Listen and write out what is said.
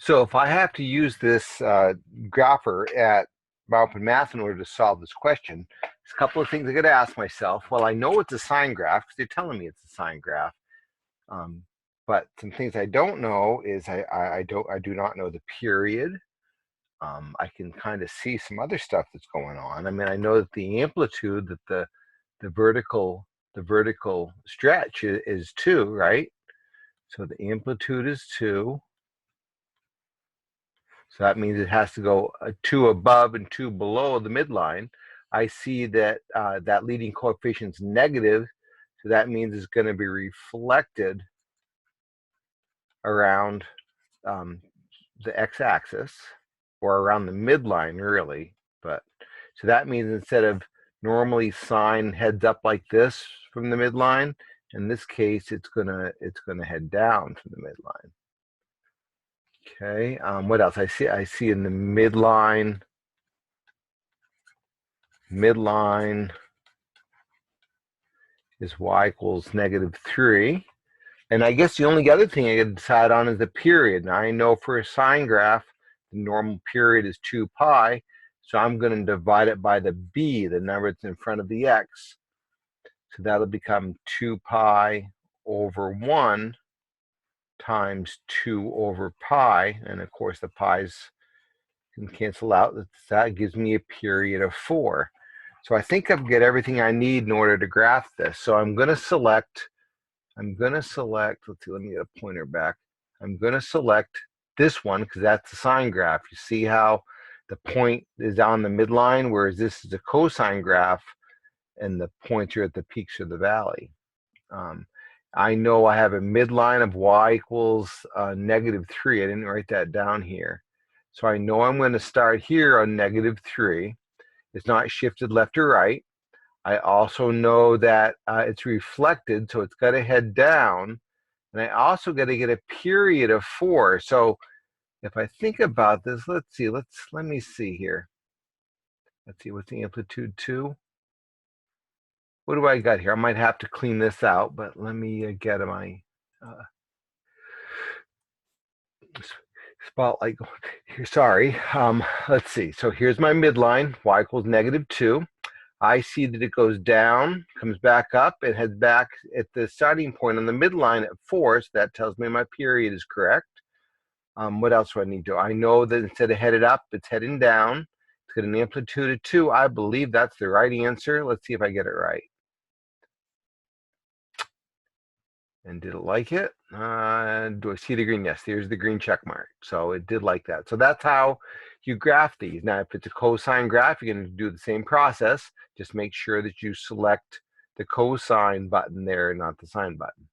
So if I have to use this grapher at my open math in order to solve this question, there's a couple of things I got to ask myself. Well, I know it's a sine graph because they're telling me it's a sine graph. Um, but some things I don't know is I do not know the period. I can kind of see some other stuff that's going on. I mean, I know that the amplitude, that the vertical stretch is 2, right? So the amplitude is 2. So that means it has to go 2 above and 2 below the midline. I see that that leading coefficient is negative, so that means it's going to be reflected around um, the x-axis, or around the midline, really. But so that means instead of normally sine heads up like this from the midline, in this case, it's gonna head down from the midline. Okay. What else? I see in the midline is y equals -3. And I guess the only other thing I could decide on is the period. Now I know for a sine graph, the normal period is 2 pi. So I'm going to divide it by the b, the number that's in front of the x. So that'll become 2 pi over 1 times 2 over pi. And of course, the pi's can cancel out. That gives me a period of 4. So I think I've got everything I need in order to graph this. So I'm going to select, let's see, let me get a pointer back. I'm going to select this one because that's the sine graph. You see how the point is on the midline, whereas this is a cosine graph and the points are at the peaks of the valley. I know I have a midline of y equals -3. I didn't write that down here. So I know I'm going to start here on -3. It's not shifted left or right. I also know that it's reflected, so it's got to head down. And I also got to get a period of 4. So if I think about this, let me see here. Let's see, what's the amplitude 2? What do I got here? I might have to clean this out, but let me get my spotlight going here. Sorry. Let's see. So here's my midline, y equals -2. I see that it goes down, comes back up, and heads back at the starting point on the midline at 4. So that tells me my period is correct. What else do I need to do? I know that instead of headed up, it's heading down. It's got an amplitude of 2. I believe that's the right answer. Let's see if I get it right. And did it like it? Do I see the green? Yes, there's the green check mark. So it did like that. So that's how you graph these. Now, if it's a cosine graph, you're going to do the same process. Just make sure that you select the cosine button there, not the sine button.